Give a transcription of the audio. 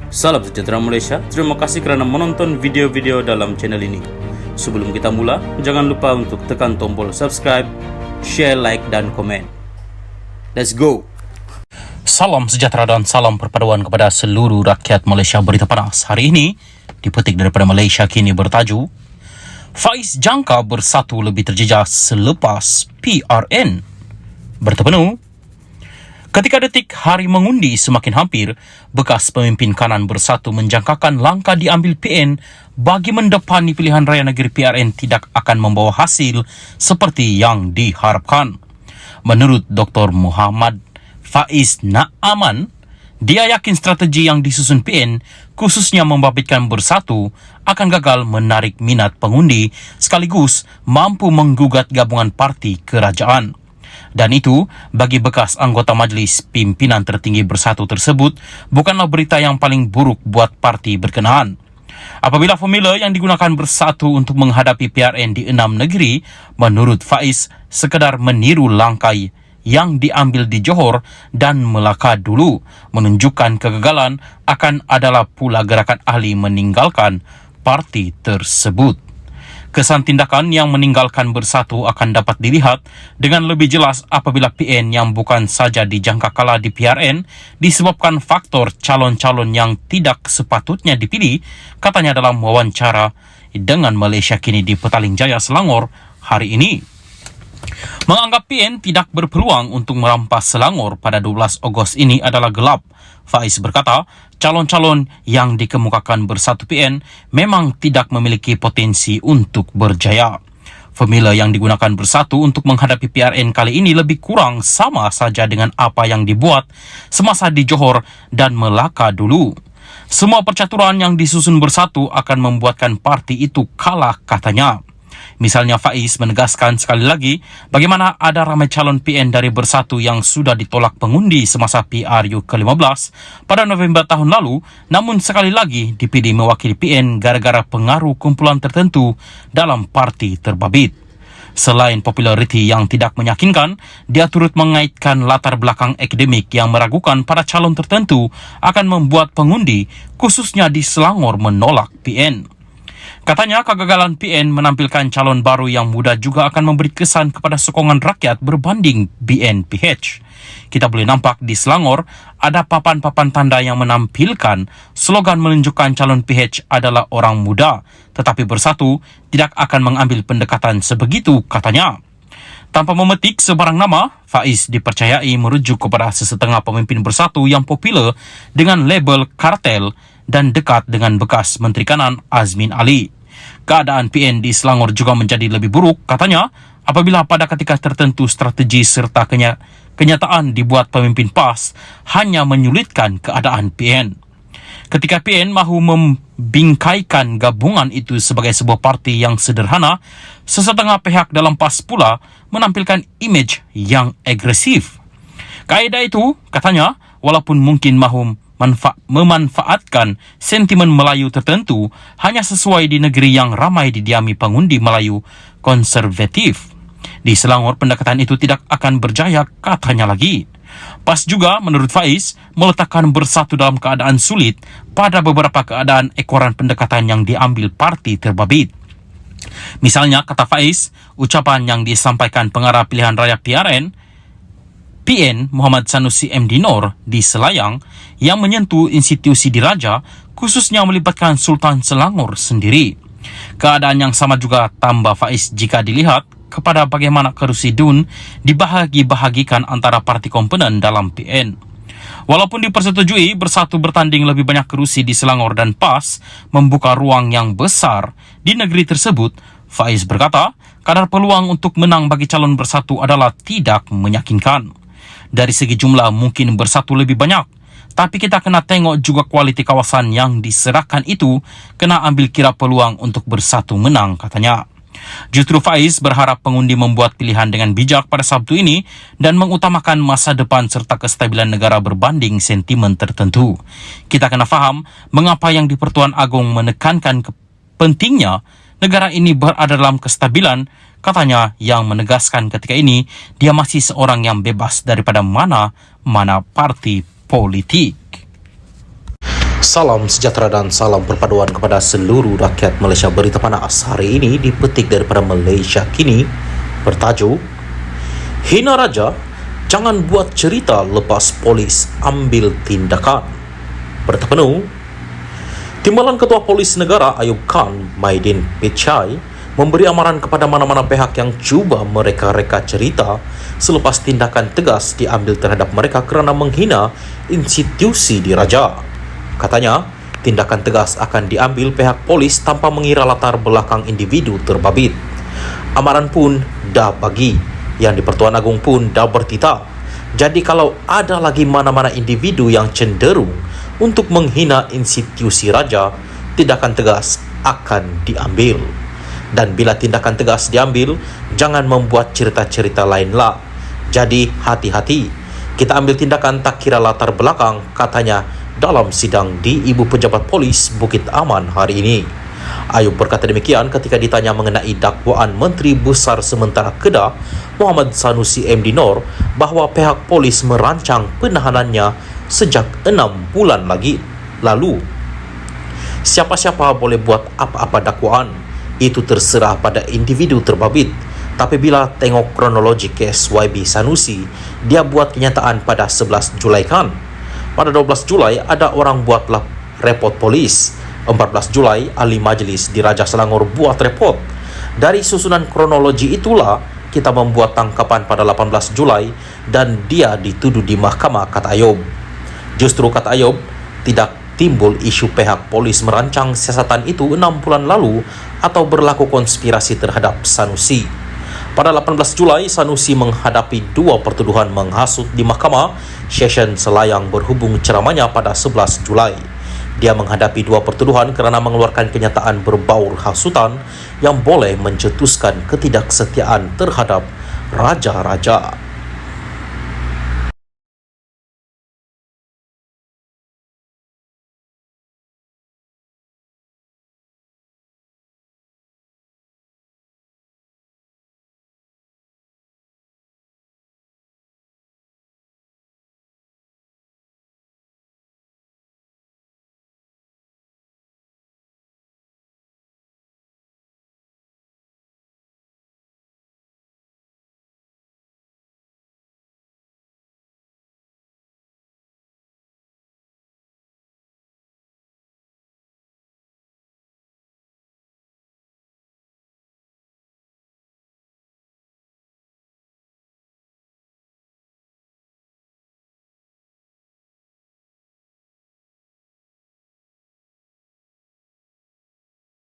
Salam sejahtera Malaysia, terima kasih kerana menonton video-video dalam channel ini. Sebelum kita mula, jangan lupa untuk tekan tombol subscribe, share, like dan komen. Let's go! Salam sejahtera dan salam perpaduan kepada seluruh rakyat Malaysia. Berita panas hari ini dipetik daripada Malaysia Kini bertajuk Faiz jangka bersatu lebih terjejas selepas PRN bertemu. Ketika detik hari mengundi semakin hampir, bekas pemimpin kanan Bersatu menjangkakan langkah diambil PN bagi mendepani pilihan raya negeri PRN tidak akan membawa hasil seperti yang diharapkan. Menurut Dr. Muhammad Faiz Naaman, dia yakin strategi yang disusun PN, khususnya membabitkan Bersatu, akan gagal menarik minat pengundi sekaligus mampu menggugat gabungan parti kerajaan. Dan itu, bagi bekas anggota majlis pimpinan tertinggi Bersatu tersebut, bukanlah berita yang paling buruk buat parti berkenaan. Apabila formula yang digunakan Bersatu untuk menghadapi PRN di 6 negeri, menurut Faiz, sekedar meniru langkah yang diambil di Johor dan Melaka dulu, menunjukkan kegagalan akan adalah pula gerakan ahli meninggalkan parti tersebut. Kesan tindakan yang meninggalkan Bersatu akan dapat dilihat dengan lebih jelas apabila PN yang bukan saja dijangka kalah di PRN disebabkan faktor calon-calon yang tidak sepatutnya dipilih, katanya dalam wawancara dengan Malaysia Kini di Petaling Jaya, Selangor hari ini. Menganggap PN tidak berpeluang untuk merampas Selangor pada 12 Ogos ini adalah gelap. Faiz berkata, calon-calon yang dikemukakan Bersatu PN memang tidak memiliki potensi untuk berjaya. Formula yang digunakan Bersatu untuk menghadapi PRN kali ini lebih kurang sama saja dengan apa yang dibuat semasa di Johor dan Melaka dulu. Semua percaturan yang disusun Bersatu akan membuatkan parti itu kalah, katanya. Misalnya Faiz menegaskan sekali lagi bagaimana ada ramai calon PN dari Bersatu yang sudah ditolak pengundi semasa PRU ke-15 pada November tahun lalu, namun sekali lagi dipilih mewakili PN gara-gara pengaruh kumpulan tertentu dalam parti terbabit. Selain populariti yang tidak meyakinkan, dia turut mengaitkan latar belakang akademik yang meragukan pada calon tertentu akan membuat pengundi, khususnya di Selangor, menolak PN. Katanya kegagalan PN menampilkan calon baru yang muda juga akan memberi kesan kepada sokongan rakyat berbanding BNPH. Kita boleh nampak di Selangor ada papan-papan tanda yang menampilkan slogan menunjukkan calon PH adalah orang muda, tetapi Bersatu tidak akan mengambil pendekatan sebegitu, katanya. Tanpa memetik sebarang nama, Faiz dipercayai merujuk kepada sesetengah pemimpin Bersatu yang popular dengan label kartel dan dekat dengan bekas Menteri Kanan Azmin Ali. Keadaan PN di Selangor juga menjadi lebih buruk, katanya, apabila pada ketika tertentu strategi serta kenyataan dibuat pemimpin PAS hanya menyulitkan keadaan PN. Ketika PN mahu membingkaikan gabungan itu sebagai sebuah parti yang sederhana, sesetengah pihak dalam PAS pula menampilkan imej yang agresif. Kaedah itu, katanya, walaupun mungkin mahu memanfaatkan sentimen Melayu tertentu, hanya sesuai di negeri yang ramai didiami pengundi Melayu konservatif. Di Selangor, pendekatan itu tidak akan berjaya, katanya lagi. PAS juga, menurut Faiz, meletakkan Bersatu dalam keadaan sulit pada beberapa keadaan ekoran pendekatan yang diambil parti terbabit. Misalnya, kata Faiz, ucapan yang disampaikan pengarah pilihan raya PN Muhammad Sanusi MD Nor di Selayang yang menyentuh institusi diraja, khususnya melibatkan Sultan Selangor sendiri. Keadaan yang sama juga tambah Faiz jika dilihat kepada bagaimana kerusi DUN dibahagi-bahagikan antara parti komponen dalam PN. Walaupun dipersetujui Bersatu bertanding lebih banyak kerusi di Selangor dan PAS membuka ruang yang besar di negeri tersebut, Faiz berkata kadar peluang untuk menang bagi calon Bersatu adalah tidak meyakinkan. Dari segi jumlah mungkin Bersatu lebih banyak, tapi kita kena tengok juga kualiti kawasan yang diserahkan itu kena ambil kira peluang untuk Bersatu menang, katanya. Justru Faiz berharap pengundi membuat pilihan dengan bijak pada Sabtu ini dan mengutamakan masa depan serta kestabilan negara berbanding sentimen tertentu. Kita kena faham mengapa yang di-Pertuan Agong menekankan pentingnya negara ini berada dalam kestabilan, katanya, yang menegaskan ketika ini dia masih seorang yang bebas daripada mana-mana parti politik. Salam sejahtera dan salam perpaduan kepada seluruh rakyat Malaysia. Berita panas hari ini dipetik daripada Malaysia Kini bertajuk Hina Raja, jangan buat cerita lepas polis ambil tindakan. Berita penuh. Timbalan Ketua Polis Negara Ayub Khan Maidin Pichai memberi amaran kepada mana-mana pihak yang cuba mereka-reka cerita selepas tindakan tegas diambil terhadap mereka kerana menghina institusi diraja. Katanya, tindakan tegas akan diambil pihak polis tanpa mengira latar belakang individu terbabit. Amaran pun dah bagi, yang di Pertuan Agong pun dah bertitah. Jadi kalau ada lagi mana-mana individu yang cenderung untuk menghina institusi raja, tindakan tegas akan diambil. Dan bila tindakan tegas diambil, jangan membuat cerita-cerita lainlah. Jadi hati-hati, kita ambil tindakan tak kira latar belakang, katanya dalam sidang di Ibu Pejabat Polis Bukit Aman hari ini. Ayub berkata demikian ketika ditanya mengenai dakwaan Menteri Besar Sementara Kedah Muhammad Sanusi MD Nor bahawa pihak polis merancang penahanannya sejak 6 bulan lalu. Siapa-siapa boleh buat apa-apa dakwaan, itu terserah pada individu terbabit. Tapi bila tengok kronologi kes YB Sanusi, dia buat kenyataan pada 11 Julai kan? Pada 12 Julai, ada orang buatlah report polis. 14 Julai, ahli majlis di Raja Selangor buat report. Dari susunan kronologi itulah, kita membuat tangkapan pada 18 Julai dan dia dituduh di mahkamah, kata Ayub. Justru, kata Ayub, tidak timbul isu pihak polis merancang siasatan itu 6 bulan lalu atau berlaku konspirasi terhadap Sanusi. Pada 18 Julai, Sanusi menghadapi 2 pertuduhan menghasut di Mahkamah Session Selayang berhubung ceramahnya pada 11 Julai. Dia menghadapi 2 pertuduhan kerana mengeluarkan kenyataan berbaur hasutan yang boleh mencetuskan ketidaksetiaan terhadap raja-raja.